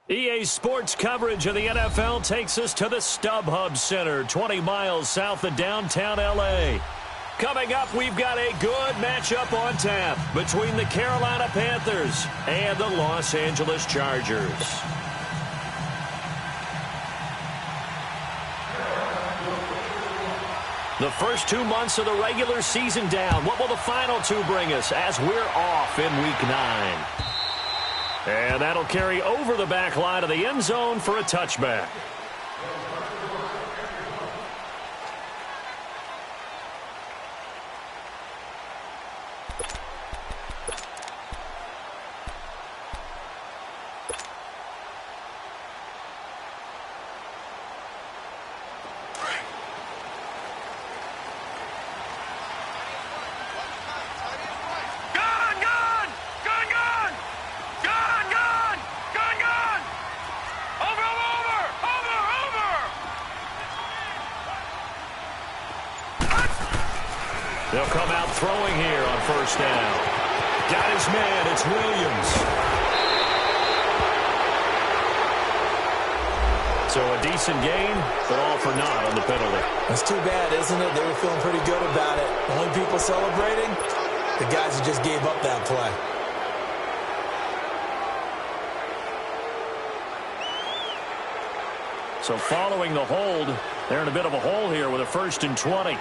EA Sports coverage of the NFL takes us to the StubHub Center, 20 miles south of downtown L.A. Coming up, we've got a good matchup on tap between the Carolina Panthers and the Los Angeles Chargers. The first 2 months of the regular season down. What will the final two bring us as we're off in Week 9? And that'll carry over the back line of the end zone for a touchback. They'll come out throwing here on first down. Got his man. It's Williams. So a decent gain, but all for naught on the penalty. That's too bad, isn't it? They were feeling pretty good about it. The only people celebrating, the guys who just gave up that play. So following the hold, they're in a bit of a hole here with a 1st and 20.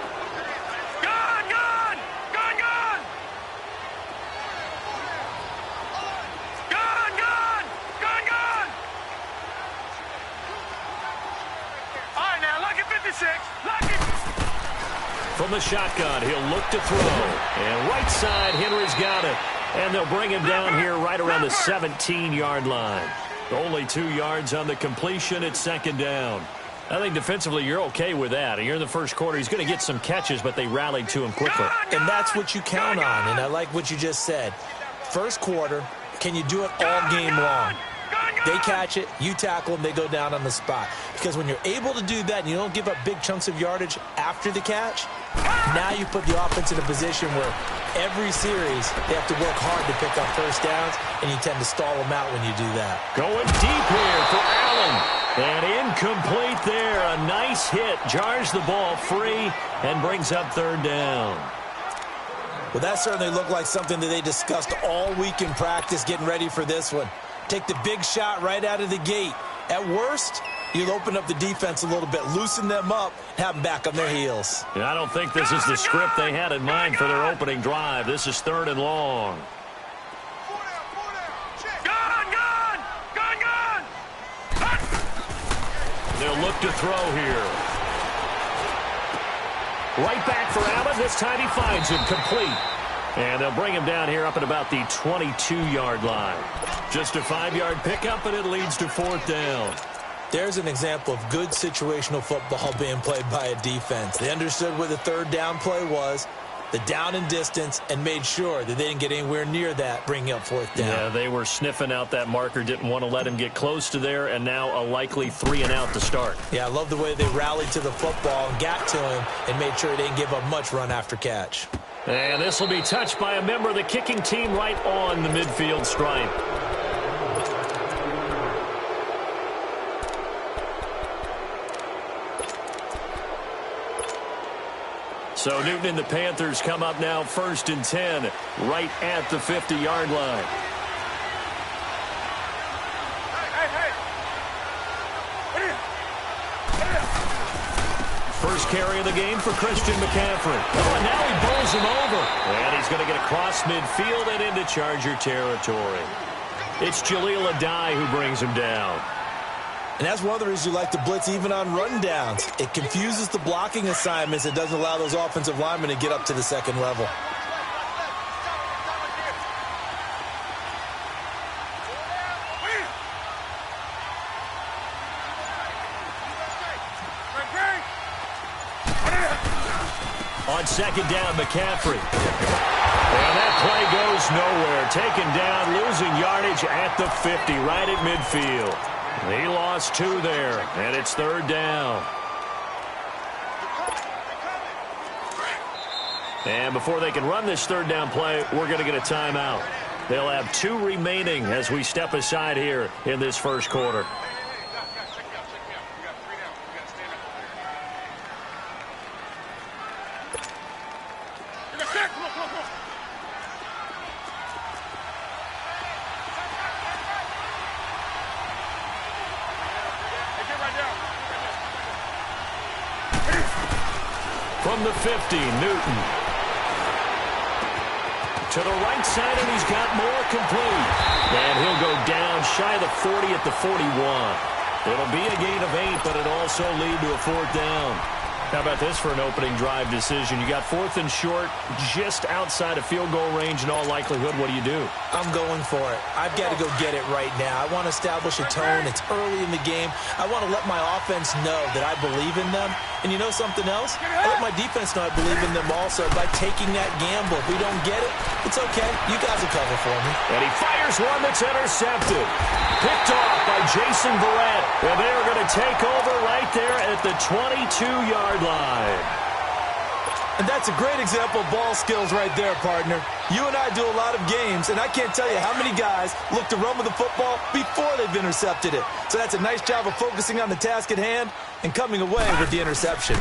From the shotgun, he'll look to throw. And right side, Henry's got it. And they'll bring him down here right around the 17-yard line. Only 2 yards on the completion at 2nd down. I think defensively you're okay with that. You're in the first quarter. He's going to get some catches, but they rallied to him quickly. And that's what you count on, and I like what you just said. First quarter, can you do it all game long? They catch it, you tackle them, they go down on the spot. Because when you're able to do that and you don't give up big chunks of yardage after the catch, now you put the offense in a position where every series they have to work hard to pick up first downs, and you tend to stall them out when you do that. Going deep here for Allen. And incomplete there. A nice hit. Jars the ball free and brings up 3rd down. Well, that certainly looked like something that they discussed all week in practice getting ready for this one. Take the big shot right out of the gate. At worst, you'll open up the defense a little bit, loosen them up, have them back on their heels. Yeah, I don't think this is the script they had in mind for their opening drive. This is 3rd and long. They'll look to throw here. Right back for Allen. This time he finds him complete. And they'll bring him down here up at about the 22-yard line. Just a 5-yard pickup, and it leads to 4th down. There's an example of good situational football being played by a defense. They understood where the 3rd down play was, the down and distance, and made sure that they didn't get anywhere near that, bringing up 4th down. Yeah, they were sniffing out that marker, didn't want to let him get close to there, and now a likely 3-and-out to start. Yeah, I love the way they rallied to the football and got to him and made sure they didn't give up much run after catch. And this will be touched by a member of the kicking team right on the midfield stripe. So Newton and the Panthers come up now 1st and 10, right at the 50-yard line. First carry of the game for Christian McCaffrey. Oh, and now he bowls him over. And he's going to get across midfield and into Charger territory. It's Jaleel Adai who brings him down. And that's one of the reasons you like to blitz even on run downs. It confuses the blocking assignments. It doesn't allow those offensive linemen to get up to the 2nd level. On 2nd down, McCaffrey. And that play goes nowhere. Taken down, losing yardage at the 50, right at midfield. He lost 2 there, and it's 3rd down. And before they can run this 3rd down play, we're going to get a timeout. They'll have 2 remaining as we step aside here in this first quarter. From the 50, Newton. To the right side, and he's got more complete. And he'll go down shy of the 40 at the 41. It'll be a gain of 8, but it'll also lead to a 4th down. How about this for an opening drive decision? You got 4th and short, just outside of field goal range in all likelihood. What do? I'm going for it. I've got to go get it right now. I want to establish a tone. It's early in the game. I want to let my offense know that I believe in them. And you know something else? I let my defense know I believe in them also by taking that gamble. If we don't get it, it's okay. You guys will cover for me. And he fires one that's intercepted. Picked off by Jason Verrett. And they're going to take over right there at the 22-yard line. And that's a great example of ball skills right there, partner. You and I do a lot of games, and I can't tell you how many guys look to run with the football before they've intercepted it. So that's a nice job of focusing on the task at hand and coming away with the interception.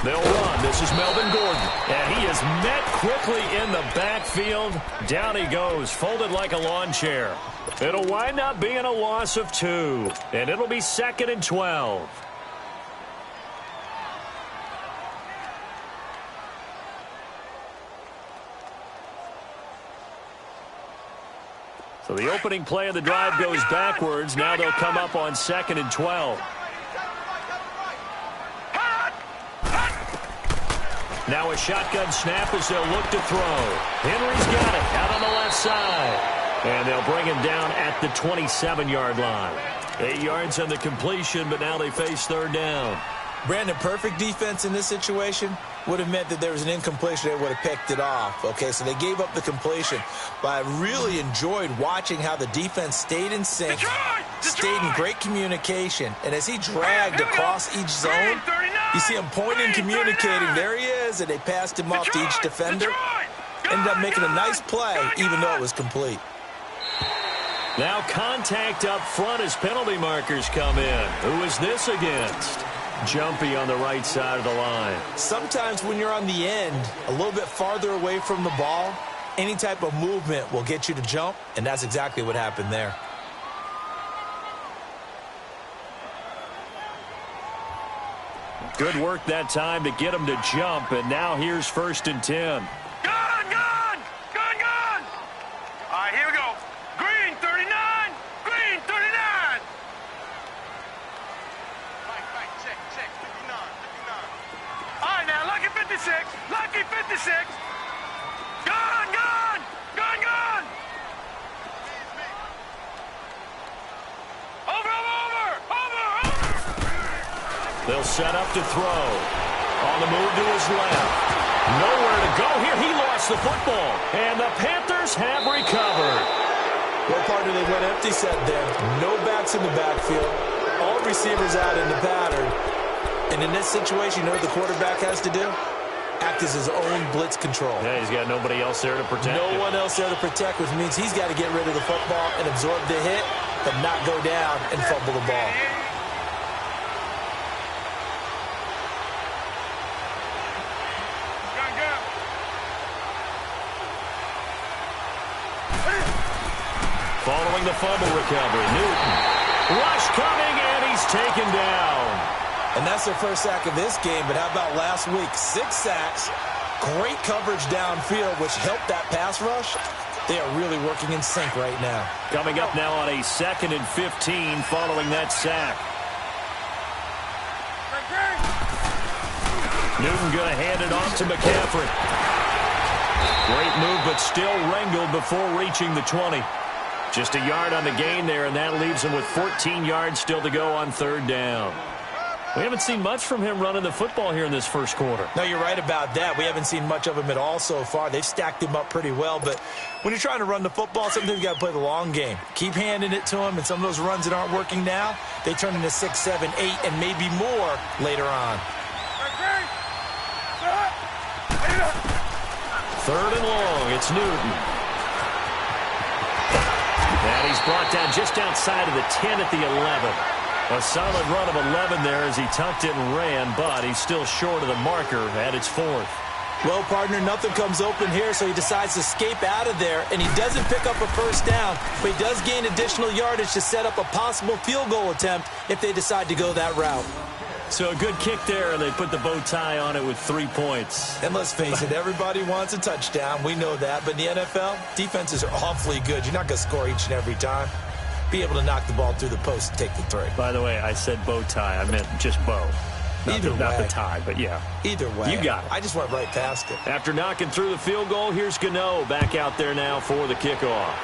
They'll run. This is Melvin Gordon. And he is met quickly in the backfield. Down he goes, folded like a lawn chair. It'll wind up being a loss of 2. And it'll be 2nd and 12. So the opening play of the drive goes backwards. Now they'll come up on 2nd and 12. Now a shotgun snap as they'll look to throw. Henry's got it out on the left side. And they'll bring him down at the 27-yard line. 8 yards on the completion, but now they face 3rd down. Brandon, perfect defense in this situation would have meant that there was an incompletion. They would have picked it off. Okay, so they gave up the completion. But I really enjoyed watching how the defense stayed in sync, stayed in great communication. And as he dragged across each zone, you see him pointing, communicating. There he is, and they passed him off to each defender. Ended up making a nice play, even though it was complete. Now contact up front as penalty markers come in. Who is this against? Jumpy on the right side of the line. Sometimes when you're on the end, a little bit farther away from the ball, any type of movement will get you to jump, and that's exactly what happened there. Good work that time to get him to jump, and now here's 1st and 10. All right, here we go. Green, 39. Green, 39. Right, check, 59. All right, now, lucky 56. Lucky 56. Gone. Over. They'll set up to throw. On the move to his left. Nowhere to go here. He lost the football. And the Panthers have recovered. Well, partner, they went empty set there. No backs in the backfield. All receivers out in the pattern. And in this situation, you know what the quarterback has to do? Act as his own blitz control. Yeah, he's got nobody else there to protect him. No one else there to protect, which means he's got to get rid of the football and absorb the hit, but not go down and fumble the ball. Following the fumble recovery, Newton. Rush coming, and he's taken down. And that's their first sack of this game, but how about last week? 6 sacks, great coverage downfield, which helped that pass rush. They are really working in sync right now. Coming up now on a 2nd and 15 following that sack. Newton going to hand it off to McCaffrey. Great move, but still wrangled before reaching the 20. Just a yard on the gain there, and that leaves him with 14 yards still to go on 3rd down. We haven't seen much from him running the football here in this first quarter. No, you're right about that. We haven't seen much of him at all so far. They've stacked him up pretty well, but when you're trying to run the football, sometimes you got to play the long game. Keep handing it to him, and some of those runs that aren't working now, they turn into 6, 7, 8, and maybe more later on. 3rd and long, it's Newton. And he's brought down just outside of the 10 at the 11. A solid run of 11 there as he tucked it and ran, but he's still short of the marker at its 4th. Well, partner, nothing comes open here, so he decides to escape out of there, and he doesn't pick up a first down, but he does gain additional yardage to set up a possible field goal attempt if they decide to go that route. So a good kick there, and they put the bow tie on it with 3 points. And let's face it, everybody wants a touchdown. We know that. But in the NFL, defenses are awfully good. You're not going to score each and every time. Be able to knock the ball through the post and take the 3. By the way, I said bow tie. I meant just bow. Not the tie, but yeah. Either way. You got it. I just went right past it. After knocking through the field goal, here's Gano back out there now for the kickoff.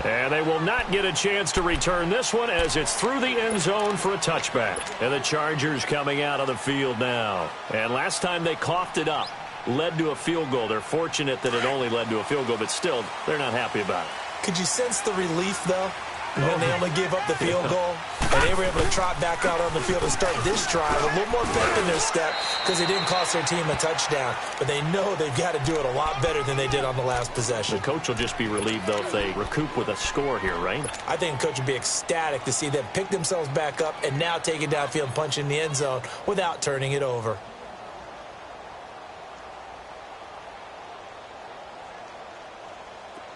And they will not get a chance to return this one as it's through the end zone for a touchback. And the Chargers coming out of the field now. And last time they coughed it up, led to a field goal. They're fortunate that it only led to a field goal, but still, they're not happy about it. Could you sense the relief, though, when they only gave up the field goal? And they were able to trot back out on the field and start this drive a little more pep in their step because they didn't cost their team a touchdown. But they know they've got to do it a lot better than they did on the last possession. The coach will just be relieved, though, if they recoup with a score here, right? I think the coach would be ecstatic to see them pick themselves back up and now take it downfield and punch in the end zone without turning it over.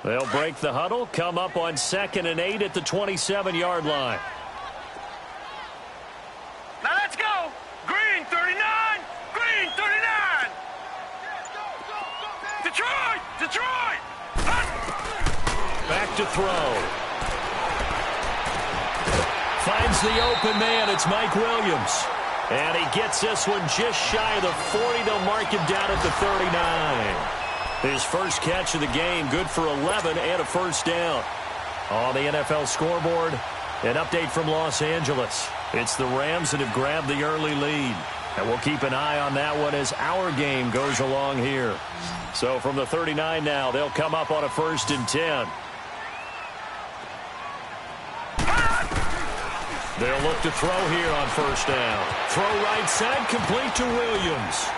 They'll break the huddle, come up on 2nd and 8 at the 27-yard line. Now let's go. Green 39. Green 39. Detroit. Detroit. Back to throw. Finds the open man. It's Mike Williams. And he gets this one just shy of the 40. They'll mark him down at the 39. His first catch of the game, good for 11 and a first down. On the NFL scoreboard, an update from Los Angeles. It's the Rams that have grabbed the early lead. And we'll keep an eye on that one as our game goes along here. So from the 39 now, they'll come up on a 1st and 10. They'll look to throw here on 1st down. Throw right side, complete to Williams.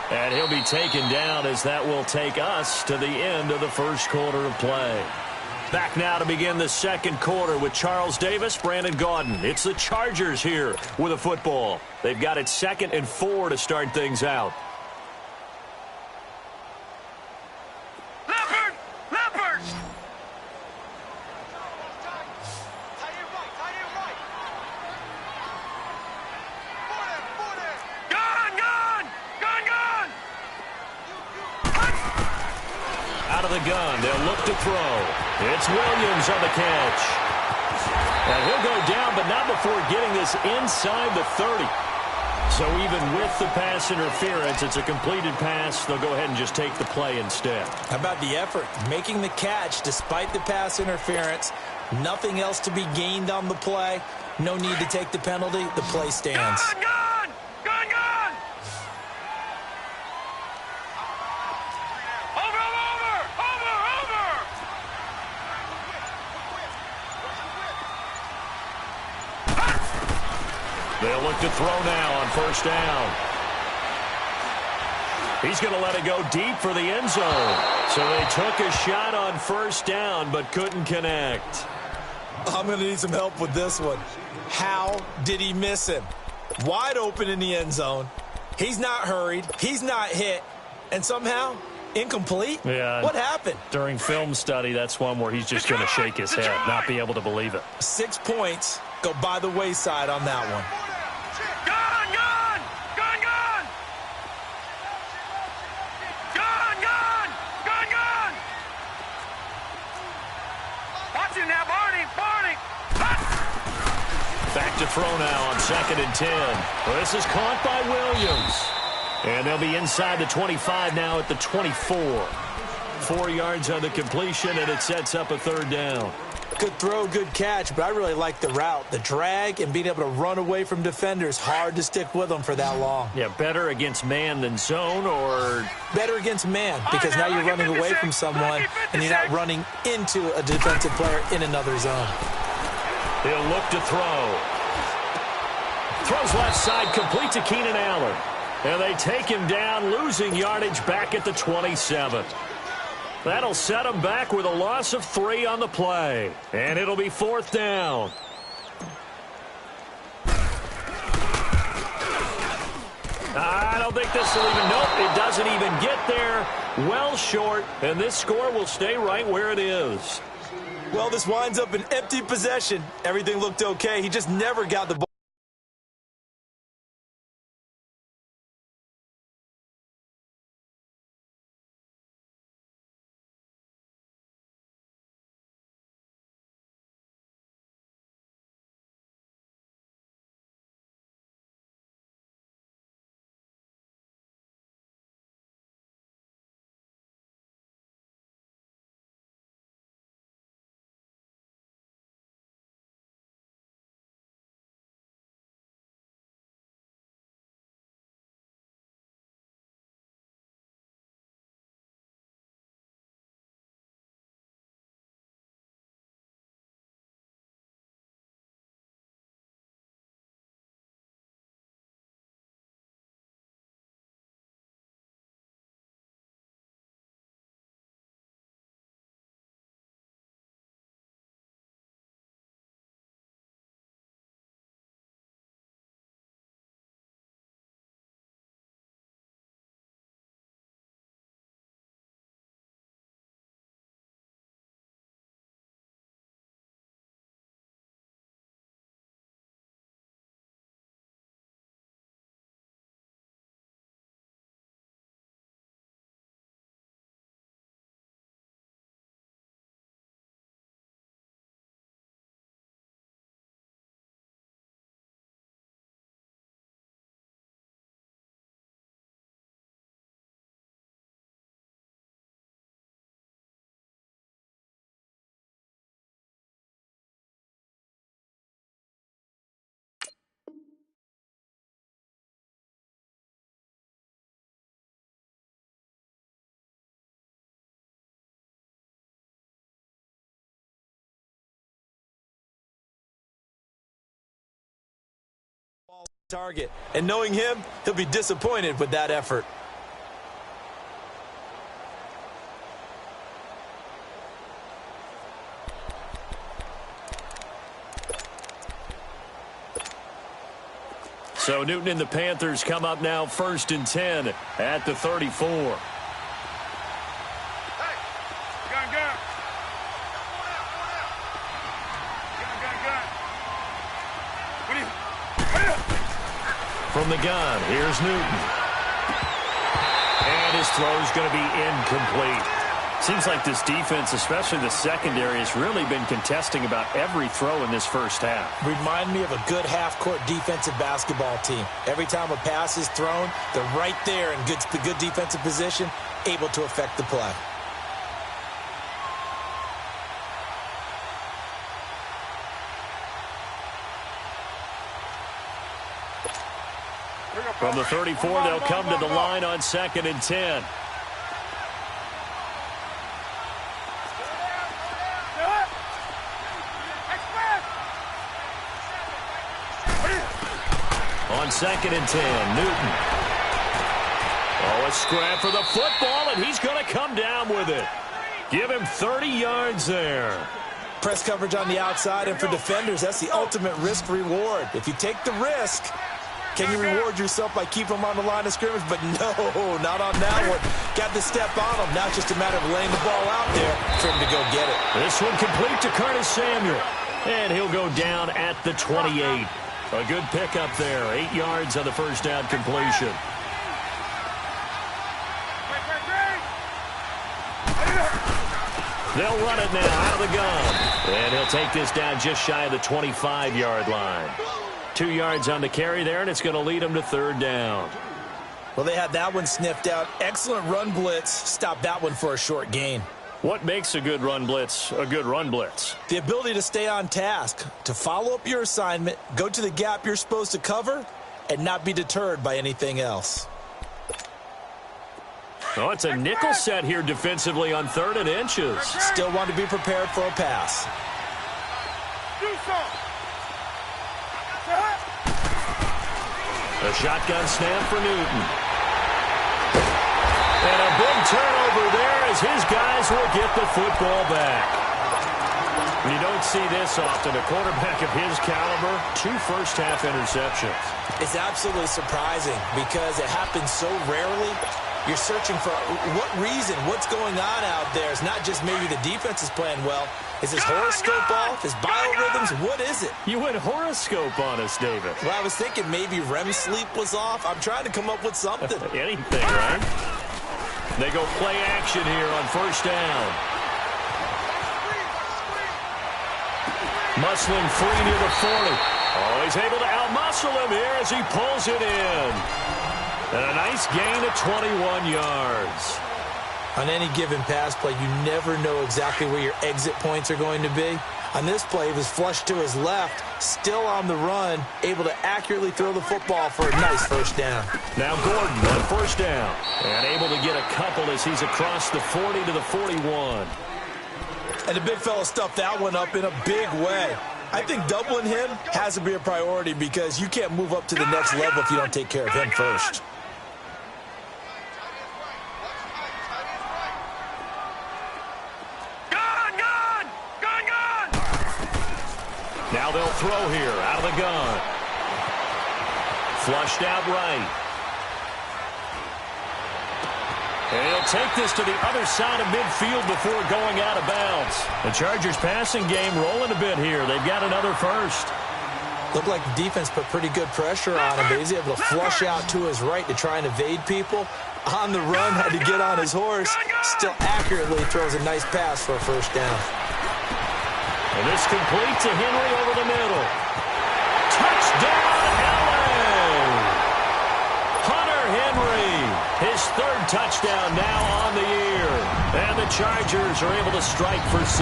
And he'll be taken down as that will take us to the end of the first quarter of play. Back now to begin the second quarter with Charles Davis, Brandon Gaudin. It's the Chargers here with a football. They've got it 2nd and 4 to start things out. Leopard! Leopard! Out of the gun, they'll look to throw. It's Williams on the catch. And he'll go down, but not before getting this inside the 30. So even with the pass interference, it's a completed pass. They'll go ahead and just take the play instead. How about the effort? Making the catch despite the pass interference. Nothing else to be gained on the play. No need to take the penalty. The play stands. Gun! Gun! Gun! Gun! Over! Over! Over! Over! They'll look to throw now on 1st down. He's going to let it go deep for the end zone. So they took a shot on 1st down but couldn't connect. I'm going to need some help with this one. How did he miss him? Wide open in the end zone. He's not hurried. He's not hit. And somehow, incomplete? Yeah. What happened? During film study, that's one where he's just going to shake his head, not be able to believe it. 6 points go by the wayside on that one. Gun! Gun! Gun! Gun! Gun! Gun! Gun! Gun! Watch it now, Barney! Barney! Back to throw now on 2nd and 10. Well, this is caught by Williams. And they'll be inside the 25 now at the 24. 4 yards on the completion, and it sets up a 3rd down. Good throw, good catch, but I really like the route. The drag and being able to run away from defenders. Hard to stick with them for that long. Yeah, better against man than zone, or better against man, because now you're running away from someone and you're not running into a defensive player in another zone. He'll look to throw. Throws left side, complete to Keenan Allen. And they take him down, losing yardage back at the 27. That'll set them back with a loss of 3 on the play. And it'll be 4th down. I don't think this will even, nope, it doesn't even get there. Well short, and this score will stay right where it is. Well, this winds up an empty possession. Everything looked okay. He just never got the ball. Target. And knowing him, he'll be disappointed with that effort. So Newton and the Panthers come up now 1st and 10 at the 34. From the gun, here's Newton. And his throw's going to be incomplete. Seems like this defense, especially the secondary, has really been contesting about every throw in this first half. Remind me of a good half-court defensive basketball team. Every time a pass is thrown, they're right there in the good defensive position, able to affect the play. From the 34, they'll come to the line on 2nd and 10. On 2nd and 10, Newton. Oh, a scrap for the football, and he's going to come down with it. Give him 30 yards there. Press coverage on the outside, and for defenders, that's the ultimate risk-reward. If you take the risk, can you reward yourself by keeping him on the line of scrimmage? But no, not on that one. Got to step on him. Now it's just a matter of laying the ball out there for him to go get it. This one complete to Curtis Samuel. And he'll go down at the 28. A good pickup there. 8 yards on the first down completion. They'll run it now out of the gun. And he'll take this down just shy of the 25-yard line. 2 yards on the carry there, and it's going to lead them to 3rd down. Well, they had that one sniffed out. Excellent run blitz. Stopped that one for a short gain. What makes a good run blitz a good run blitz? The ability to stay on task, to follow up your assignment, go to the gap you're supposed to cover, and not be deterred by anything else. Oh, it's a nickel set here defensively on 3rd and inches. Still want to be prepared for a pass. A shotgun snap for Newton. And a big turnover there as his guys will get the football back. You don't see this often. A quarterback of his caliber, 2 first-half interceptions. It's absolutely surprising because it happens so rarely. You're searching for what reason, what's going on out there. It's not just maybe the defense is playing well. Is his horoscope off? His biorhythms? What is it? You went horoscope on us, David. Well, I was thinking maybe REM sleep was off. I'm trying to come up with something. Anything, right? They go play action here on first down. Muscling free near the 40. Oh, he's able to outmuscle him here as he pulls it in. And a nice gain of 21 yards. On any given pass play, you never know exactly where your exit points are going to be. On this play, he was flushed to his left, still on the run, able to accurately throw the football for a nice first down. Now Gordon on first down. And able to get a couple as he's across the 40 to the 41. And the big fella stuffed that one up in a big way. I think doubling him has to be a priority because you can't move up to the next level if you don't take care of him first. Now they'll throw here out of the gun. Flushed out right. And he'll take this to the other side of midfield before going out of bounds. The Chargers passing game rolling a bit here. They've got another first. Looked like the defense put pretty good pressure on him, but he's able to flush out to his right to try and evade people. On the run, had to get on his horse. Still accurately throws a nice pass for a first down. And this complete to Henry over the middle. Touchdown, LA! Hunter Henry, his 3rd touchdown now on the year. And the Chargers are able to strike for 6.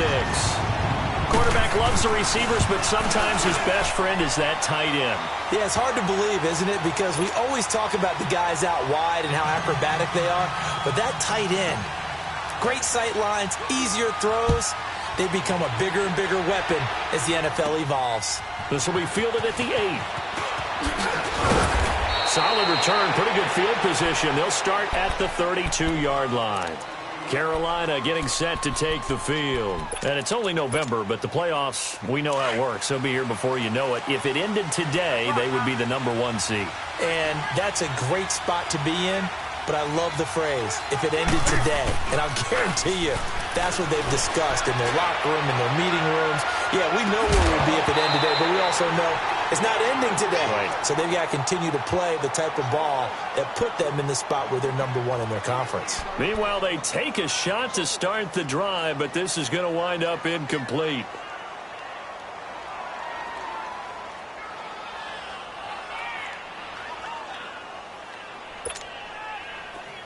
Quarterback loves the receivers, but sometimes his best friend is that tight end. Yeah, it's hard to believe, isn't it? Because we always talk about the guys out wide and how acrobatic they are. But that tight end, great sight lines, easier throws. They become a bigger and bigger weapon as the NFL evolves. This will be fielded at the 8. Solid return, pretty good field position. They'll start at the 32-yard line. Carolina getting set to take the field. And it's only November, but the playoffs, we know how it works. They'll be here before you know it. If it ended today, they would be the #1 seed. And that's a great spot to be in. But I love the phrase, if it ended today. And I'll guarantee you, that's what they've discussed in their locker room, in their meeting rooms. Yeah, we know where we'd be if it ended today, but we also know it's not ending today. Right. So they've got to continue to play the type of ball that put them in the spot where they're #1 in their conference. Meanwhile, they take a shot to start the drive, but this is going to wind up incomplete.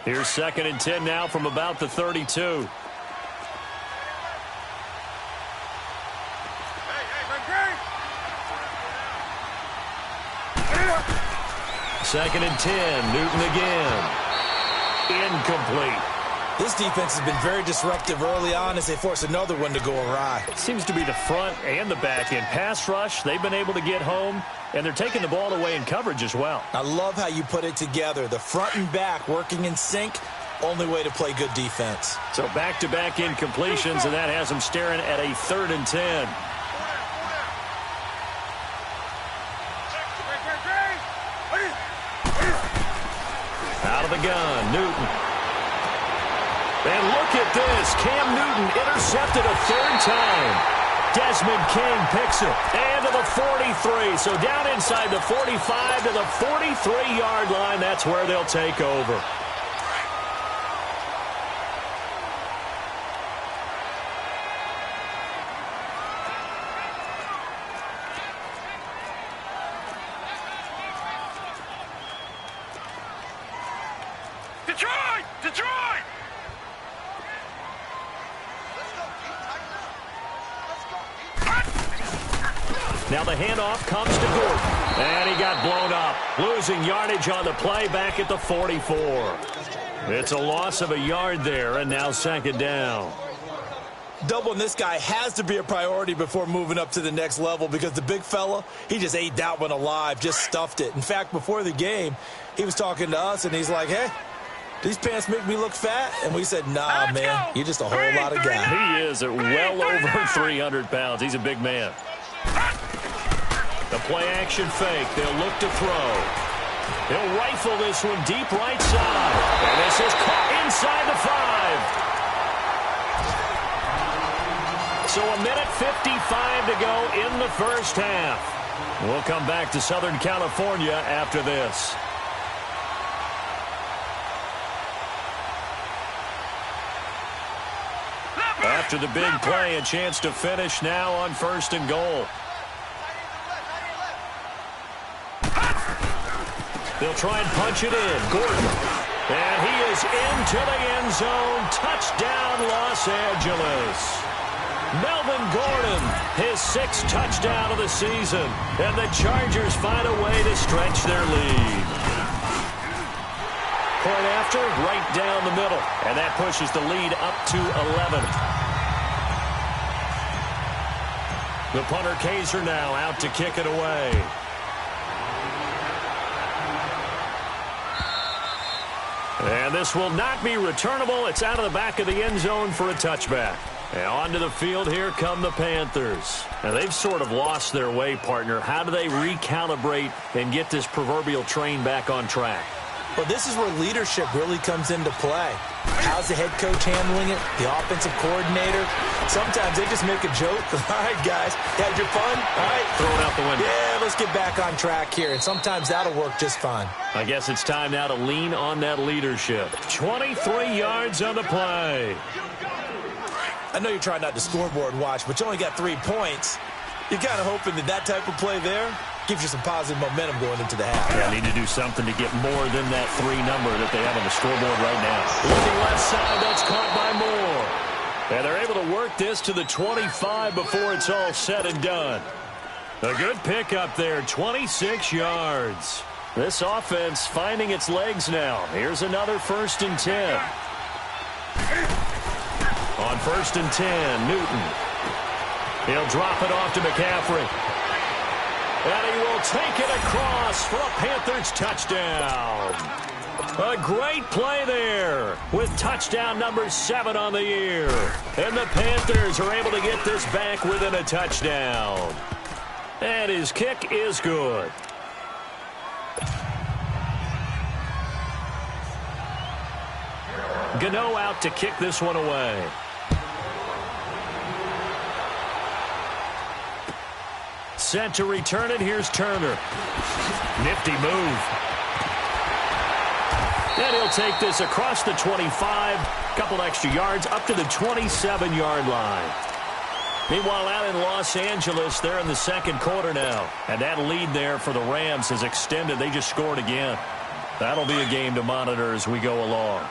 Here's 2nd and 10 now from about the 32. Second and 10, Newton again. Incomplete. This defense has been very disruptive early on as they force another one to go awry. Seems to be the front and the back end. Pass rush, they've been able to get home, and they're taking the ball away in coverage as well. I love how you put it together. The front and back working in sync, only way to play good defense. So back-to-back incompletions, and that has them staring at a 3rd and 10. Out of the gun, Newton. And look at this. Cam Newton intercepted a 3rd time. Desmond King picks it. And to the 43. So down inside the 45 to the 43-yard line. That's where they'll take over. Detroit! Detroit! Now the handoff comes to Gordon. And he got blown up. Losing yardage on the play back at the 44. It's a loss of a yard there, and now 2nd down. Doubling this guy has to be a priority before moving up to the next level because the big fella, he just ate that one alive, just stuffed it. In fact, before the game, he was talking to us, and he's like, hey, These pants make me look fat? And we said, nah, man, you're just a whole lot of guy. He is at well over 300 pounds. He's a big man. The play-action fake. They'll look to throw. He'll rifle this one deep right side. And this is caught inside the 5. So a minute 55 to go in the first half. We'll come back to Southern California after this. After the big play, a chance to finish now on 1st and goal. They'll try and punch it in. Gordon. And he is into the end zone. Touchdown, Los Angeles. Melvin Gordon, his 6th touchdown of the season. And the Chargers find a way to stretch their lead. Point after, right down the middle. And that pushes the lead up to 11. The punter Kaiser now out to kick it away. And this will not be returnable. It's out of the back of the end zone for a touchback. And onto the field, here come the Panthers. Now, they've sort of lost their way, partner. How do they recalibrate and get this proverbial train back on track? Well, this is where leadership really comes into play. How's the head coach handling it? The offensive coordinator? Sometimes they just make a joke. All right, guys, had your fun? All right. Throw it out the window. Yeah, let's get back on track here. And sometimes that'll work just fine. I guess it's time now to lean on that leadership. 23 yards on the play. I know you're trying not to scoreboard watch, but you only got 3 points. You're kind of hoping that type of play there gives you some positive momentum going into the half. Yeah, need to do something to get more than that 3 number that they have on the scoreboard right now. Looking left side, that's caught by Moore. And they're able to work this to the 25 before it's all said and done. A good pickup there, 26 yards. This offense finding its legs now. Here's another 1st and 10. On 1st and 10, Newton. He'll drop it off to McCaffrey. And he will take it across for a Panthers touchdown. A great play there with touchdown number 7 on the year. And the Panthers are able to get this back within a touchdown. And his kick is good. Gano out to kick this one away. Set to return it. Here's Turner. Nifty move. And he'll take this across the 25. Couple extra yards up to the 27-yard line. Meanwhile, out in Los Angeles, they're in the 2nd quarter now. And that lead there for the Rams has extended. They just scored again. That'll be a game to monitor as we go along.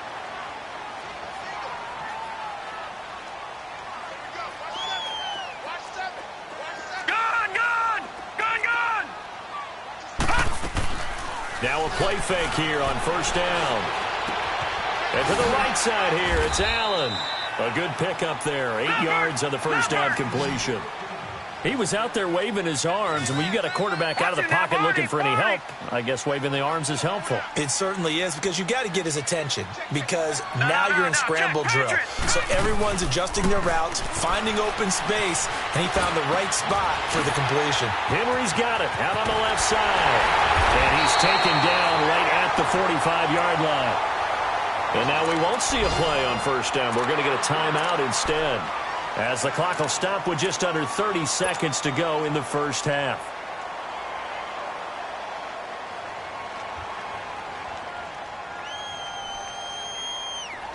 Now a play fake here on 1st down. And to the right side here, it's Allen. A good pickup there. 8 yards on the 1st down completion. He was out there waving his arms, and when you got a quarterback out of the pocket looking for any help, I guess waving the arms is helpful. It certainly is, because you got to get his attention, because now you're in scramble drill. So everyone's adjusting their routes, finding open space, and he found the right spot for the completion. Henry's got it out on the left side. And he's taken down right at the 45-yard line. And now we won't see a play on 1st down. We're going to get a timeout instead, as the clock will stop with just under 30 seconds to go in the first half.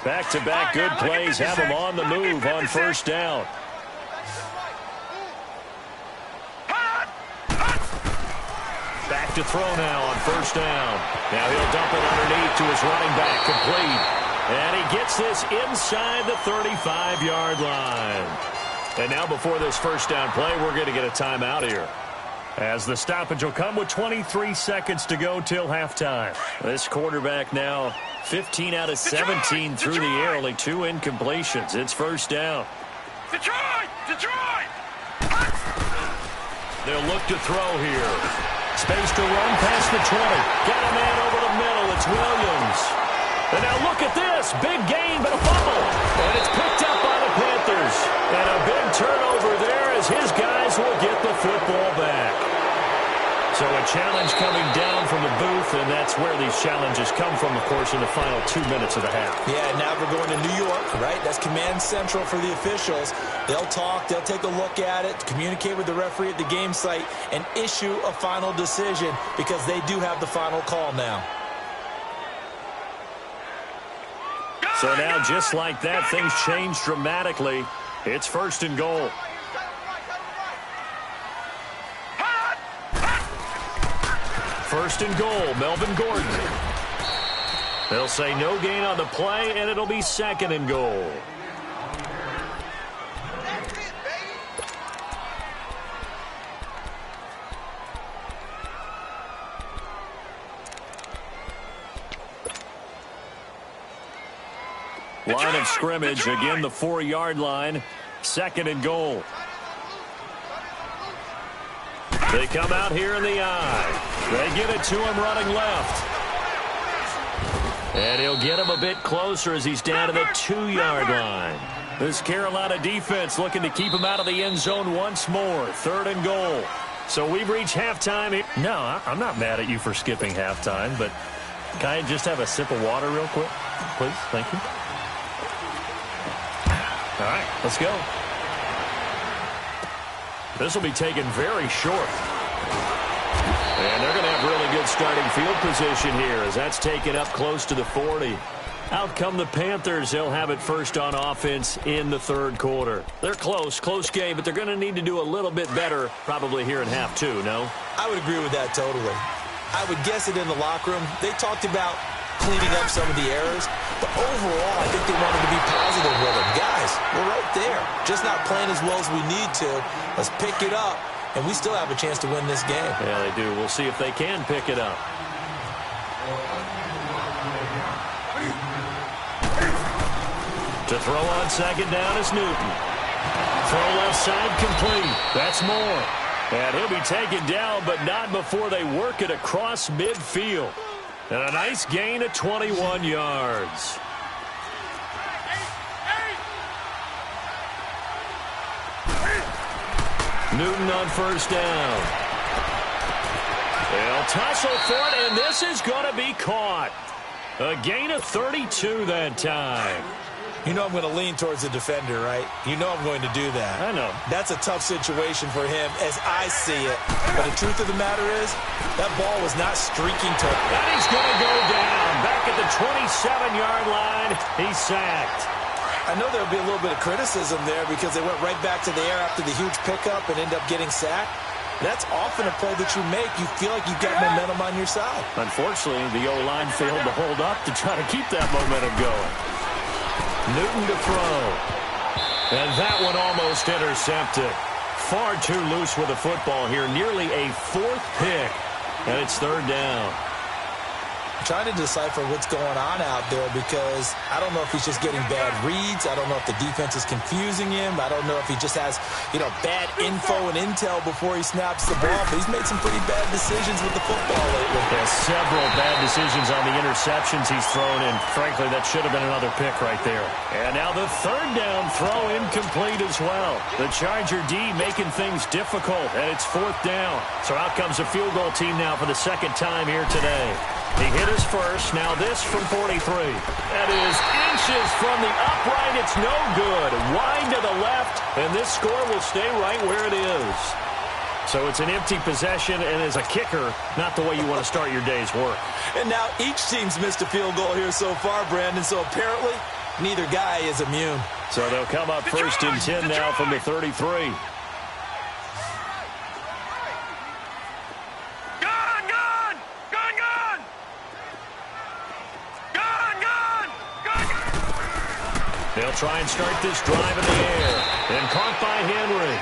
Back-to-back good plays have them on the move on 1st down. Back to throw now on 1st down. Now he'll dump it underneath to his running back, complete. And he gets this inside the 35-yard line. And now before this 1st down play, we're going to get a timeout here, as the stoppage will come with 23 seconds to go till halftime. This quarterback now 15 out of 17 through the air, only 2 incompletions. It's 1st down. Detroit! They'll look to throw here. Space to run past the 20. Got a man over the middle. It's Williams. And now look at big gain, but a fumble. And it's picked up by the Panthers. And a big turnover there as his guys will get the football back. So a challenge coming down from the booth, and that's where these challenges come from, of course, in the final 2 minutes of the half. Yeah, now we're going to New York, right? That's command central for the officials. They'll talk, they'll take a look at it, communicate with the referee at the game site, and issue a final decision because they do have the final call now. So now, just like that, things change dramatically. It's 1st and goal. First and goal, Melvin Gordon. They'll say no gain on the play, and it'll be 2nd and goal. Line of scrimmage, again the 4-yard line, 2nd and goal. They come out here in the eye. They get it to him running left. And he'll get him a bit closer as he's down to the 2-yard line. This Carolina defense looking to keep him out of the end zone once more. 3rd and goal. So we've reached halftime. No, I'm not mad at you for skipping halftime, but can I just have a sip of water real quick? Please, thank you. All right, let's go. This will be taken very short. And they're going to have really good starting field position here as that's taken up close to the 40. Out come the Panthers. They'll have it first on offense in the 3rd quarter. They're close game, but they're going to need to do a little bit better probably here in half 2, no? I would agree with that totally. I would guess it in the locker room. They talked about cleaning up some of the errors, but overall, I think they wanted to be positive with them. Guys, we're right there. Just not playing as well as we need to. Let's pick it up, and we still have a chance to win this game. Yeah, they do. We'll see if they can pick it up. To throw on 2nd down is Newton. Throw left side complete. That's Moore. And he'll be taken down, but not before they work it across midfield. And a nice gain of 21 yards. Newton on 1st down. They'll tussle for it, and this is going to be caught. A gain of 32 that time. You know I'm going to lean towards the defender, right? You know I'm going to do that. I know. That's a tough situation for him as I see it. But the truth of the matter is, that ball was not streaking to him. And he's going to go down. Back at the 27-yard line, he's sacked. I know there'll be a little bit of criticism there because they went right back to the air after the huge pickup and end up getting sacked. That's often a play that you make. You feel like you've got momentum on your side. Unfortunately, the O-line failed to hold up to try to keep that momentum going. Newton to throw. And that one almost intercepted. Far too loose with the football here. Nearly a 4th pick. And it's 3rd down. Trying to decipher what's going on out there because I don't know if he's just getting bad reads. I don't know if the defense is confusing him. I don't know if he just has, bad info and intel before he snaps the ball. But he's made some pretty bad decisions with the football lately. Yeah, several bad decisions on the interceptions he's thrown, and frankly, that should have been another pick right there. And now the 3rd down throw incomplete as well. The Charger D making things difficult, and it's 4th down. So out comes a field goal team now for the 2nd time here today. He hit his first. Now this from 43. That is inches from the upright. It's no good. Wide to the left, and this score will stay right where it is. So it's an empty possession, and as a kicker, not the way you want to start your day's work. And now each team's missed a field goal here so far, Brandon, so apparently neither guy is immune. So they'll come up 1st and 10 now from the 33. They'll try and start this drive in the air. And caught by Henry.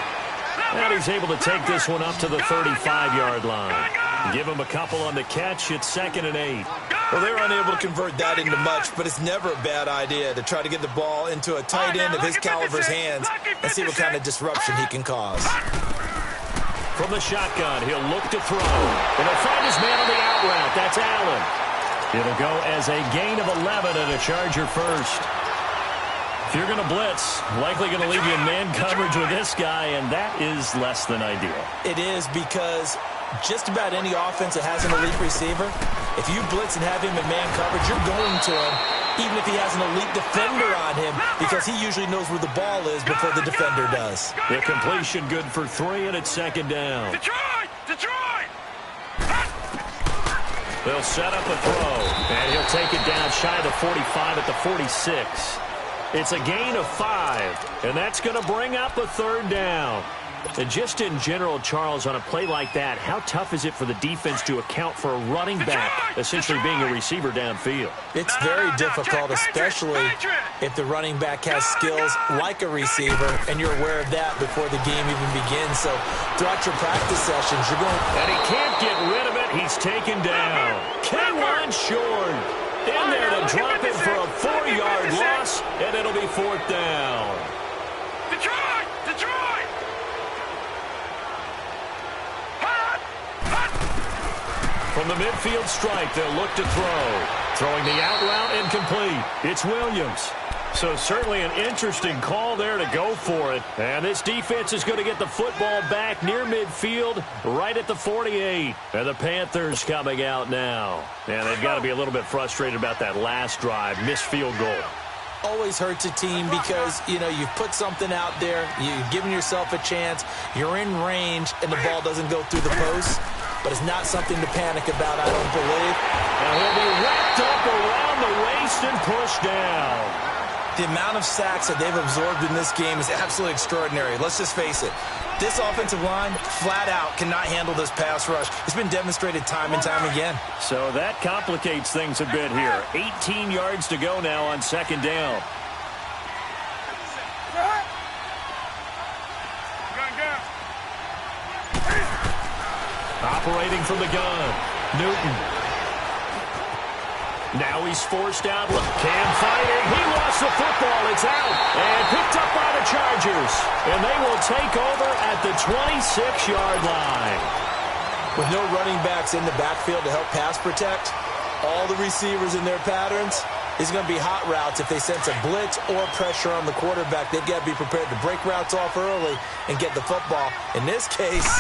And he's able to take this one up to the 35-yard line. Give him a couple on the catch. It's 2nd and 8. Well, they're unable to convert that into much, but it's never a bad idea to try to get the ball into a tight end of his caliber's hands and see what kind of disruption he can cause. From the shotgun, he'll look to throw. And he'll find his man on the out route. That's Allen. It'll go as a gain of 11 and a Charger first. If you're going to blitz, likely going to leave you in man coverage with this guy, and that is less than ideal. It is, because just about any offense that has an elite receiver, if you blitz and have him in man coverage, you're going to him, even if he has an elite defender on him, because he usually knows where the ball is before the defender does. The completion good for 3, and it's second down. Detroit! Detroit! They'll set up a throw, and he'll take it down shy of the 45 at the 46. It's a gain of 5, and that's going to bring up a third down. And just in general, Charles, on a play like that, how tough is it for the defense to account for a running back essentially being a receiver downfield? It's very difficult, especially if the running back has skills like a receiver, and you're aware of that before the game even begins. So throughout your practice sessions, you're going... And he can't get rid of it. He's taken down. K1 short. In there to drop it for a 4-yard loss, and it'll be 4th down. Detroit! Detroit! From the midfield stripe, they'll look to throw. Throwing the out route incomplete. It's Williams. So certainly an interesting call there to go for it. And this defense is going to get the football back near midfield, right at the 48. And the Panthers coming out now. And they've got to be a little bit frustrated about that last drive, missed field goal. Always hurts a team because, you know, you've put something out there, you've given yourself a chance, you're in range, and the ball doesn't go through the post. But it's not something to panic about, I don't believe. And he'll be wrapped up around the waist and pushed down. The amount of sacks that they've absorbed in this game is absolutely extraordinary. Let's just face it. This offensive line, flat out, cannot handle this pass rush. It's been demonstrated time and time again. So that complicates things a bit here. 18 yards to go now on second down. Operating from the gun, Newton. Now he's forced out. Cam fighting. He lost the football. It's out. And picked up by the Chargers. And they will take over at the 26-yard line. With no running backs in the backfield to help pass protect, all the receivers in their patterns, it's going to be hot routes. If they sense a blitz or pressure on the quarterback, they've got to be prepared to break routes off early and get the football. In this case,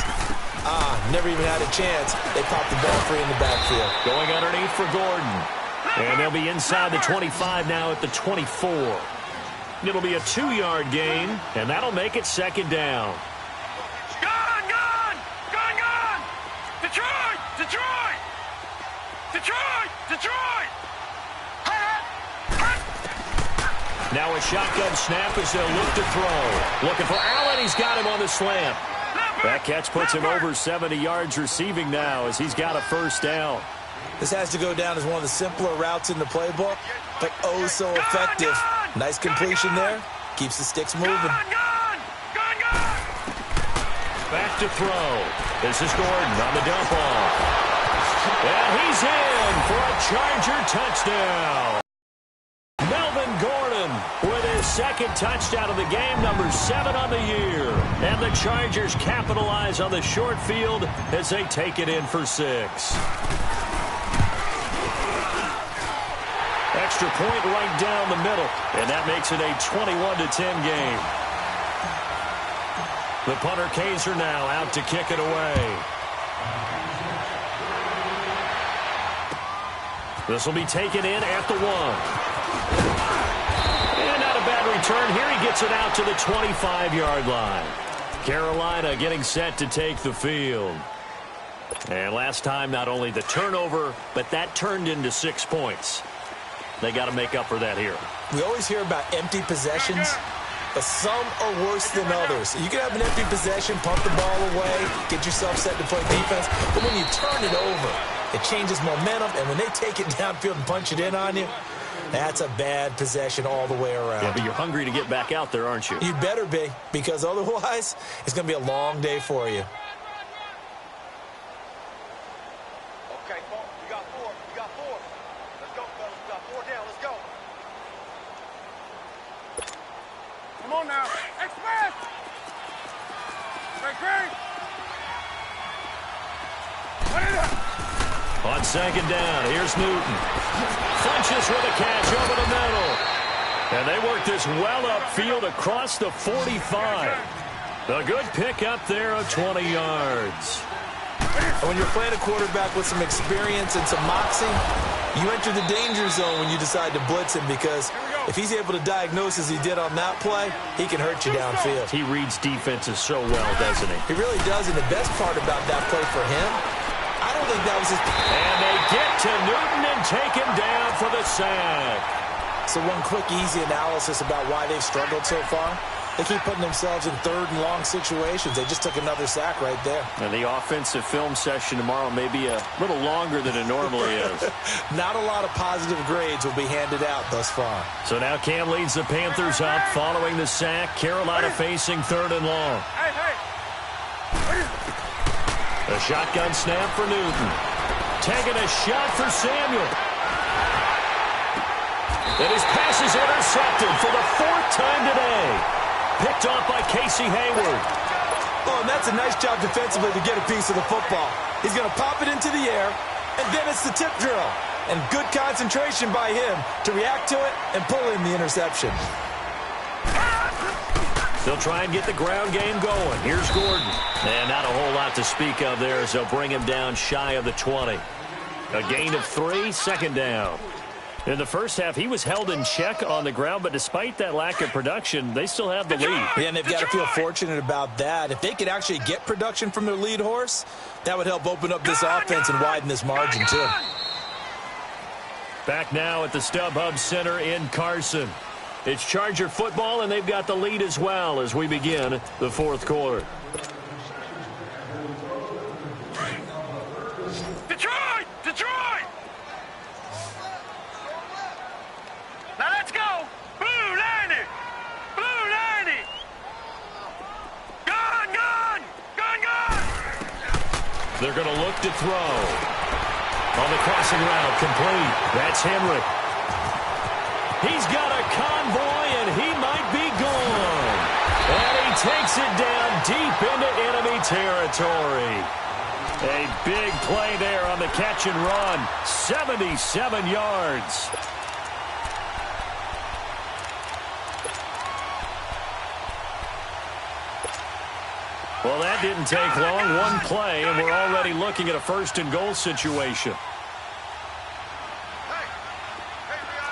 never even had a chance. They popped the ball free in the backfield. Going underneath for Gordon. And they'll be inside the 25 now at the 24. It'll be a 2-yard gain, and that'll make it second down. Gone! Gone! Gone! Gone! Detroit! Detroit! Detroit! Detroit! Now a shotgun snap as they'll look to throw. Looking for Allen. He's got him on the slant. That catch puts him over 70 yards receiving now as he's got a first down. This has to go down as one of the simpler routes in the playbook, but oh so effective. Nice completion there. Keeps the sticks moving. Back to throw. This is Gordon on the dump off. And he's in for a Charger touchdown. Melvin Gordon with his second touchdown of the game, number 7 on the year. And the Chargers capitalize on the short field as they take it in for 6. Extra point right down the middle, and that makes it a 21-10 game. The punter Kaiser now out to kick it away. This will be taken in at the 1. And not a bad return here. He gets it out to the 25-yard line. Carolina getting set to take the field. And last time, not only the turnover, but that turned into 6 points. They got to make up for that here. We always hear about empty possessions, but some are worse than others. You can have an empty possession, pump the ball away, get yourself set to play defense, but when you turn it over, it changes momentum, and when they take it downfield and punch it in on you, that's a bad possession all the way around. Yeah, but you're hungry to get back out there, aren't you? You better be, because otherwise, it's going to be a long day for you. Come on now. Express! Great, great! Put it up! On second down, here's Newton. Funches with a catch over the middle. And they work this well upfield across the 45. A good pick up there of 20 yards. When you're playing a quarterback with some experience and some moxie, you enter the danger zone when you decide to blitz him, because if he's able to diagnose as he did on that play, he can hurt you downfield. He reads defenses so well, doesn't he? He really does, and the best part about that play for him, I don't think that was his... And they get to Newton and take him down for the sack. So one quick, easy analysis about why they've struggled so far. They keep putting themselves in third and long situations. They just took another sack right there. And the offensive film session tomorrow may be a little longer than it normally is. Not a lot of positive grades will be handed out thus far. So now Cam leads the Panthers up following the sack. Carolina facing third and long. A shotgun snap for Newton. Taking a shot for Samuel. And his pass is intercepted for the fourth time today. Picked off by Casey Hayward. Oh, and that's a nice job defensively to get a piece of the football. He's going to pop it into the air, and then it's the tip drill. And good concentration by him to react to it and pull in the interception. They'll try and get the ground game going. Here's Gordon. And not a whole lot to speak of there as they'll bring him down shy of the 20. A gain of 3, second down. In the first half, he was held in check on the ground, but despite that lack of production, they still have the lead. Yeah, and they've got to feel fortunate about that. If they could actually get production from their lead horse, that would help open up this offense and widen this margin, too. Back now at the StubHub Center in Carson. It's Charger football, and they've got the lead as well as we begin the fourth quarter. Detroit! Detroit! Now let's go! Blue 90! Blue 90! Gun! Gun! Gun! Gun! They're going to look to throw. On the crossing route, complete. That's Henry. He's got a convoy, and he might be gone. And he takes it down deep into enemy territory. A big play there on the catch and run. 77 yards. Well, that didn't take long. One play, and we're already looking at a first and goal situation.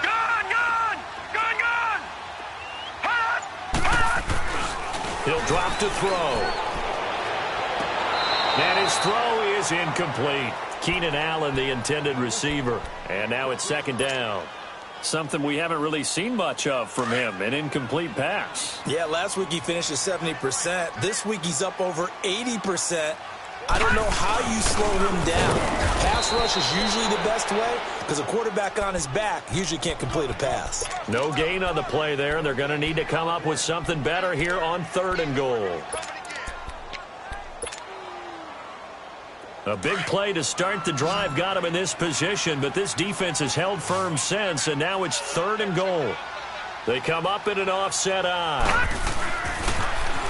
Gun! Gun! Gun! Gun! Hot! Hot! He'll drop to throw. And his throw is incomplete. Keenan Allen, the intended receiver. And now it's second down. Something we haven't really seen much of from him, an incomplete pass. Yeah, last week he finished at 70%. This week he's up over 80%. I don't know how you slow him down. Pass rush is usually the best way because a quarterback on his back usually can't complete a pass. No gain on the play there, and they're going to need to come up with something better here on third and goal. A big play to start the drive got him in this position, but this defense has held firm since, and now it's third and goal. They come up in an offset eye.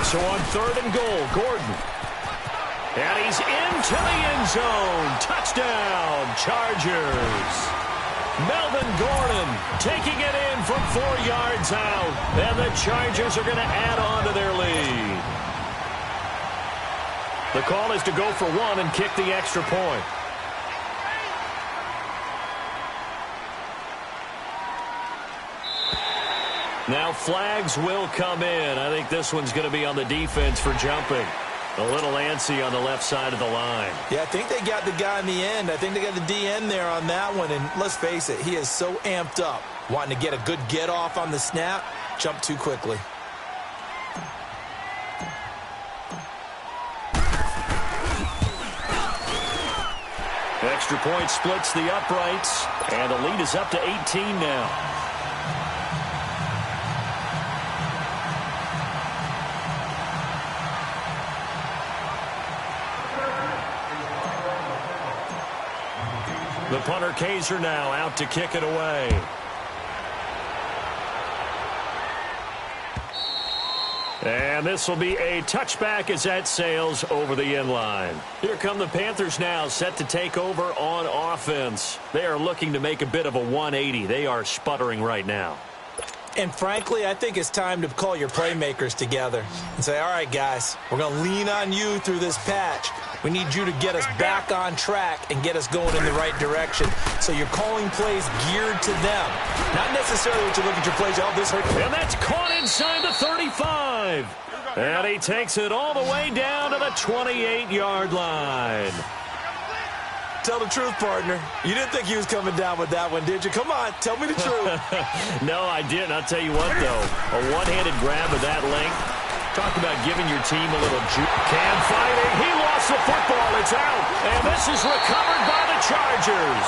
So on third and goal, Gordon. And he's into the end zone. Touchdown, Chargers. Melvin Gordon taking it in from 4 yards out, and the Chargers are going to add on to their lead. The call is to go for one and kick the extra point. Now flags will come in. I think this one's going to be on the defense for jumping. A little antsy on the left side of the line. Yeah, I think they got the guy in the end. I think they got the DN there on that one. And let's face it, he is so amped up, wanting to get a good get off on the snap, jump too quickly. Extra point splits the uprights, and the lead is up to 18 now. The punter Kaiser now out to kick it away. And this will be a touchback as that sails over the end line. Here come the Panthers now, set to take over on offense. They are looking to make a bit of a 180. They are sputtering right now. And frankly, I think it's time to call your playmakers together and say, all right, guys, we're going to lean on you through this patch. We need you to get us back on track and get us going in the right direction. So you're calling plays geared to them. Not necessarily what you look at your plays, oh, this hurt. And that's caught inside the 35. And he takes it all the way down to the 28-yard line. Tell the truth, partner. You didn't think he was coming down with that one, did you? Come on, tell me the truth. No, I didn't. I'll tell you what, though. A one-handed grab of that length. Talk about giving your team a little juice. Cam fighting. He lost the football. It's out. And this is recovered by the Chargers.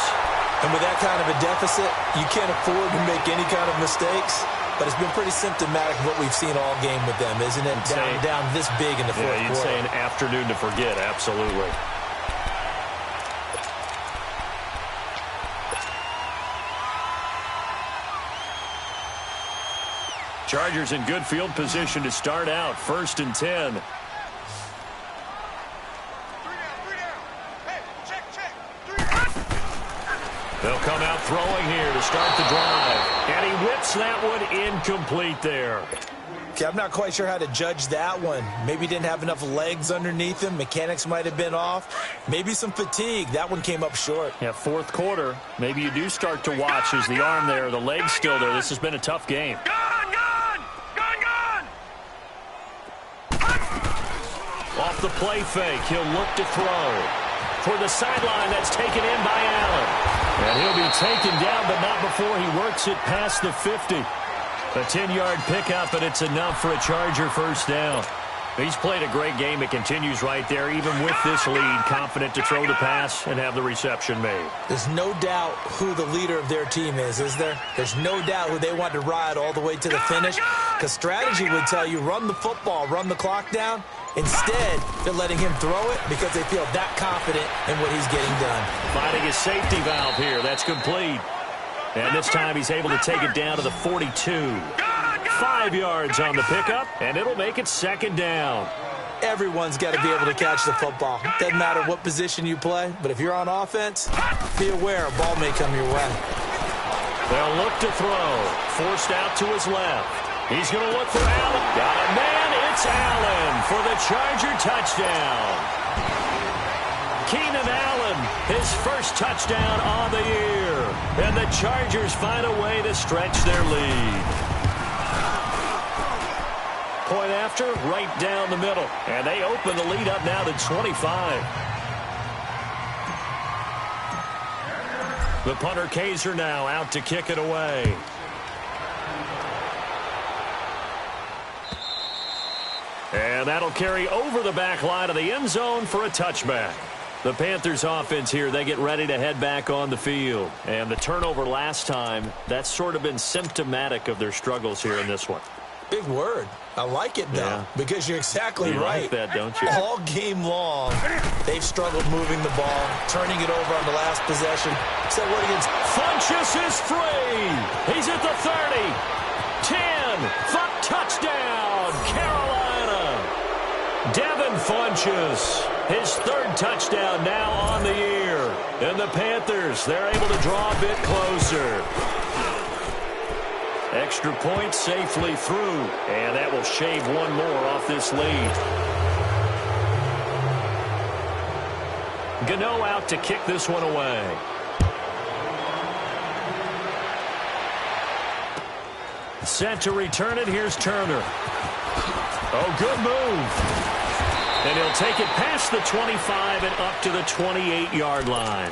And with that kind of a deficit, you can't afford to make any kind of mistakes. But it's been pretty symptomatic of what we've seen all game with them, isn't it? Down this big in the fourth quarter. Yeah, you'd say an afternoon to forget. Absolutely. Chargers in good field position to start out. 1st and 10. They'll come out throwing here to start the drive. And he whips that one incomplete there. Okay, I'm not quite sure how to judge that one. Maybe he didn't have enough legs underneath him. Mechanics might have been off. Maybe some fatigue. That one came up short. Yeah, fourth quarter. Maybe you do start to watch as the arm there, the leg's still there. This has been a tough game. Off the play fake, he'll look to throw. For the sideline, that's taken in by Allen. And he'll be taken down, but not before he works it past the 50. A 10-yard pickup, and it's enough for a Charger first down. He's played a great game. It continues right there, even with this lead, confident to throw the pass and have the reception made. There's no doubt who the leader of their team is there? There's no doubt who they want to ride all the way to the finish. Because strategy would tell you, run the football, run the clock down. Instead, they're letting him throw it because they feel that confident in what he's getting done. Finding his safety valve here. That's complete. And this time he's able to take it down to the 42. 5 yards on the pickup, and it'll make it 2nd down. Everyone's got to be able to catch the football. Doesn't matter what position you play, but if you're on offense, be aware a ball may come your way. They'll look to throw. Forced out to his left. He's going to look for Allen. Got a man. It's Allen for the Charger touchdown. Keenan Allen, his first touchdown on the year. And the Chargers find a way to stretch their lead. Point after, right down the middle. And they open the lead up now to 25. The punter Kaiser now out to kick it away. And that'll carry over the back line of the end zone for a touchback. The Panthers offense here, they get ready to head back on the field. And the turnover last time, that's sort of been symptomatic of their struggles here in this one. Big word. I like it, though, because you're exactly right. You like that, don't you? All game long, they've struggled moving the ball, turning it over on the last possession. So what against Funchess is free. He's at the 30. 10. Touchdown, Carolina. Devin Funchess, his 3rd touchdown now on the year. And the Panthers, they're able to draw a bit closer. Extra point safely through, and that will shave one more off this lead. Gano out to kick this one away. Set to return it. Here's Turner. Oh, good move. And he'll take it past the 25 and up to the 28-yard line.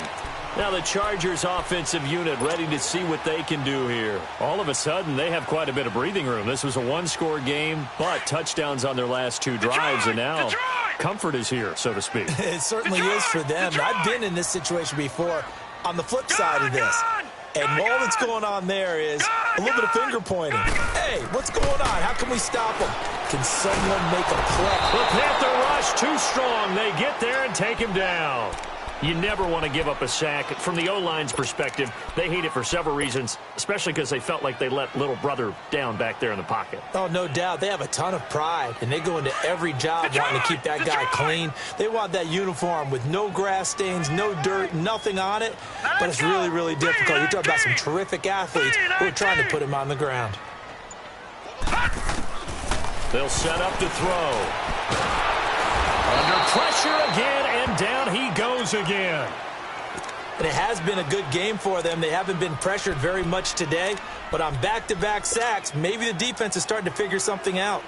Now the Chargers offensive unit ready to see what they can do here. All of a sudden, they have quite a bit of breathing room. This was a one-score game, but touchdowns on their last 2 drives, and now comfort is here, so to speak. It certainly is for them. I've been in this situation before on the flip side of this. And all that's going on there is a little bit of finger pointing. Hey, what's going on? How can we stop them? Can someone make a play? The Panther rush too strong. They get there and take him down. You never want to give up a sack. From the O-line's perspective, they hate it for several reasons, especially because they felt like they let little brother down back there in the pocket. Oh, no doubt. They have a ton of pride, and they go into every job wanting to keep that guy clean. They want that uniform with no grass stains, no dirt, nothing on it. But it's really, really difficult. You're talking about some terrific athletes who are trying to put him on the ground. They'll set up to throw. Under pressure again, and down he goes again. And it has been a good game for them. They haven't been pressured very much today, but on back-to-back sacks, maybe the defense is starting to figure something out.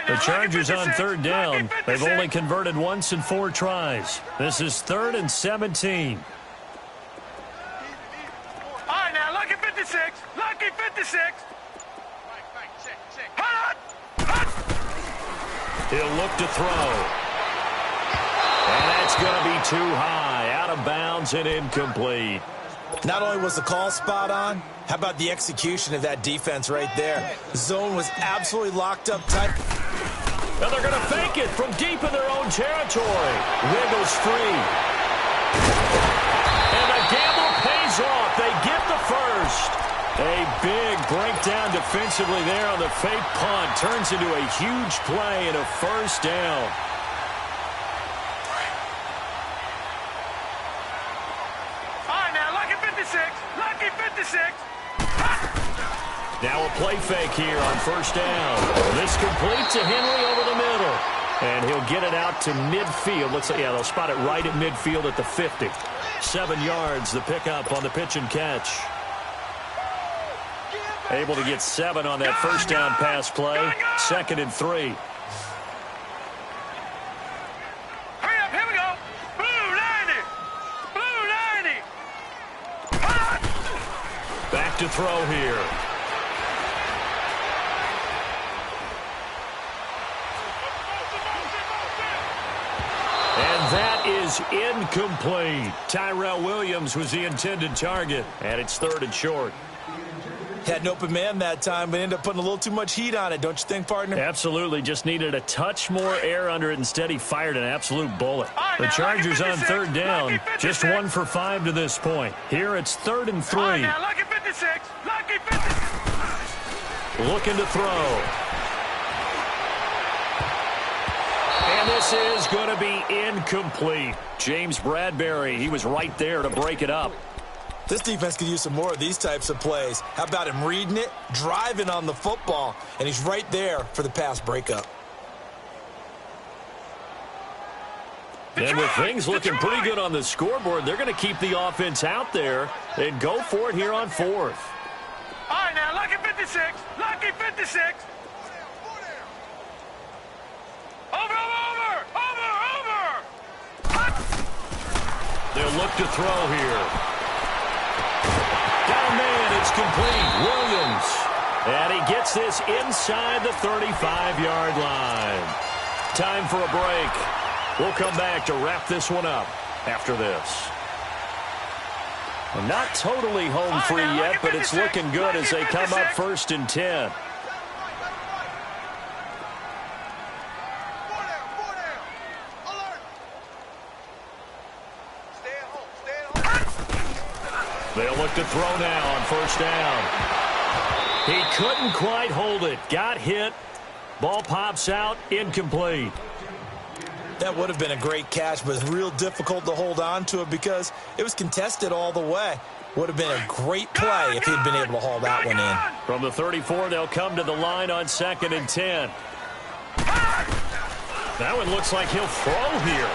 The Chargers on third down. They've only converted once in 4 tries. This is 3rd and 17. All right, now, lucky 56. Lucky 56. He'll look to throw. And that's going to be too high. Out of bounds and incomplete. Not only was the call spot on, how about the execution of that defense right there? The zone was absolutely locked up tight. And they're going to fake it from deep in their own territory. Wiggles free. And the gamble pays off. They get the first. A big breakdown defensively there on the fake punt. Turns into a huge play and a first down. All right, now, lucky 56. Lucky 56. Now a play fake here on first down. This complete to Henry over the middle. And he'll get it out to midfield. Looks like, yeah, they'll spot it right at midfield at the 50. 7 yards, the pickup on the pitch and catch. Able to get 7 on that first down pass play. 2nd and 3. Hurry up, here we go. Blue 90. Blue 90. Back to throw here. And that is incomplete. Tyrell Williams was the intended target, and it's 3rd and short. Had an open man that time, but ended up putting a little too much heat on it, don't you think, partner? Absolutely. Just needed a touch more air under it. Instead, he fired an absolute bullet. The Chargers on third down. Just 1 for 5 to this point. Here it's 3rd and 3. Lucky 56. Lucky 56. Looking to throw. And this is going to be incomplete. James Bradbury, he was right there to break it up. This defense could use some more of these types of plays. How about him reading it, driving on the football, and he's right there for the pass breakup. And with things looking pretty good on the scoreboard, they're going to keep the offense out there and go for it here on 4th. All right, now, lucky 56. Lucky 56. Over. They'll look to throw here. Got a man, it's complete. Williams. And he gets this inside the 35-yard line. Time for a break. We'll come back to wrap this one up after this. Not totally home free yet, but it's looking good as they come up 1st and 10. They'll look to throw now on first down. He couldn't quite hold it. Got hit. Ball pops out. Incomplete. That would have been a great catch, but it's real difficult to hold on to it because it was contested all the way. Would have been a great play if he'd been able to haul that one in. From the 34, they'll come to the line on 2nd and 10. That one looks like he'll throw here.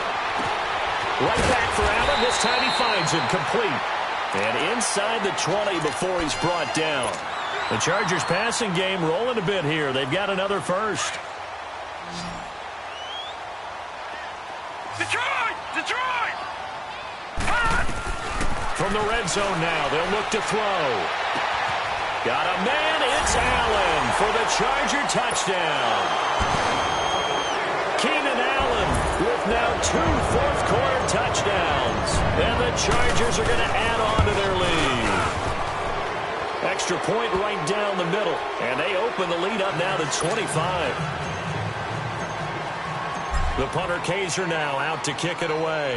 Right back for Allen. This time he finds him complete. And inside the 20 before he's brought down. The Chargers passing game rolling a bit here. They've got another first. Detroit! From the red zone now, they'll look to throw. Got a man, it's Allen for the Charger touchdown. Keenan Allen with now 2 fourth-quarter touchdowns. And the Chargers are going to add on to their lead. Extra point right down the middle. And they open the lead up now to 25. The punter Kaiser now out to kick it away.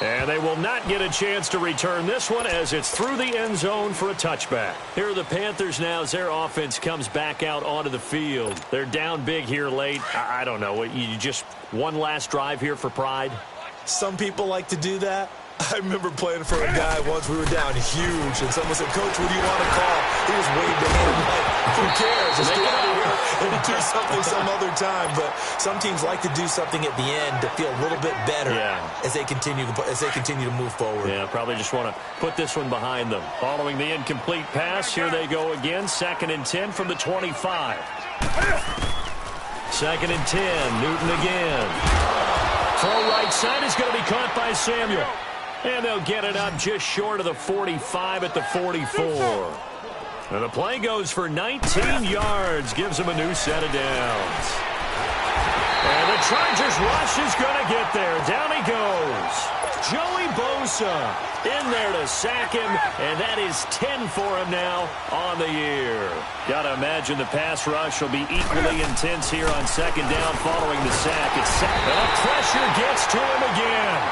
And they will not get a chance to return this one as it's through the end zone for a touchback. Here are the Panthers now as their offense comes back out onto the field. They're down big here late. I don't know. You just one last drive here for pride? Some people like to do that. I remember playing for a guy once. We were down huge, and someone said, "Coach, what do you want to call?" He just waved a hand like, "Who cares? Just get out of here and do something some other time." But some teams like to do something at the end to feel a little bit better as they continue to move forward. Yeah, probably just want to put this one behind them. Following the incomplete pass, here they go again. 2nd and 10 from the 25. 2nd and 10. Newton again. Throw right side is going to be caught by Samuel. And they'll get it up just short of the 45 at the 44. And the play goes for 19 yards. Gives them a new set of downs. And the Chargers rush is going to get there. Down he goes. Joey Bosa in there to sack him. And that is 10 for him now on the year. Got to imagine the pass rush will be equally intense here on 2nd down following the sack. And the pressure gets to him again.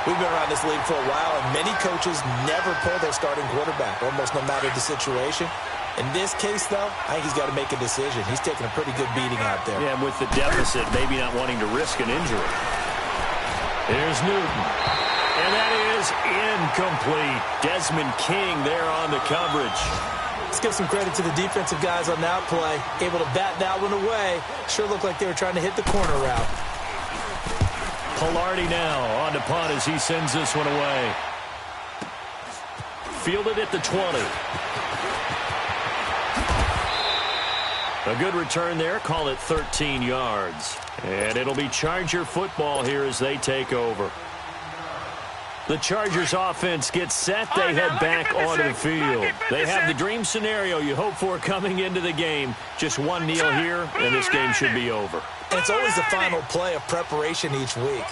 We've been around this league for a while, and many coaches never pull their starting quarterback, almost no matter the situation. In this case, though, I think he's got to make a decision. He's taking a pretty good beating out there. Yeah, with the deficit, maybe not wanting to risk an injury. Here's Newton. And that is incomplete. Desmond King there on the coverage. Let's give some credit to the defensive guys on that play. Able to bat that one away. Sure looked like they were trying to hit the corner route. Pilardi now on to punt as he sends this one away. Fielded at the 20. A good return there. Call it 13 yards. And it'll be Charger football here as they take over. The Chargers offense gets set. They head back onto the field. They have the dream scenario you hope for coming into the game. Just one kneel here, and this game should be over. And it's always the final play of preparation each week.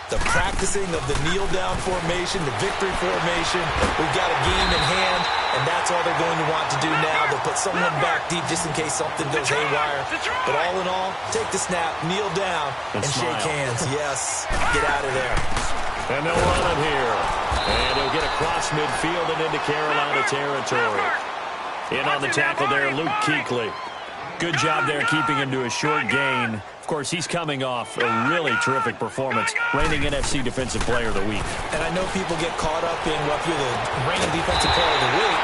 The practicing of the kneel-down formation, the victory formation. We've got a game in hand, and that's all they're going to want to do now. They'll put someone back deep just in case something goes haywire. But all in all, take the snap, kneel down, and shake hands. Yes, get out of there. And they'll run him here. And he'll get across midfield and into Carolina territory. In on the tackle there, Luke Kuechly. Good job there keeping him to a short gain. Of course, he's coming off a really terrific performance, reigning NFC Defensive Player of the Week. And I know people get caught up in, well, if you're the reigning Defensive Player of the Week,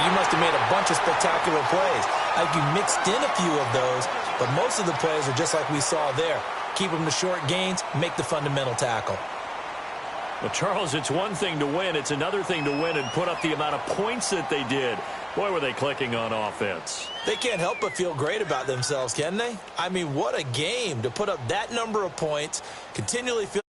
you must have made a bunch of spectacular plays. Like you mixed in a few of those, but most of the plays are just like we saw there. Keep them to short gains, make the fundamental tackle. Well, Charles, it's one thing to win. It's another thing to win and put up the amount of points that they did. Boy, were they clicking on offense. They can't help but feel great about themselves, can they? I mean, what a game to put up that number of points, continually feel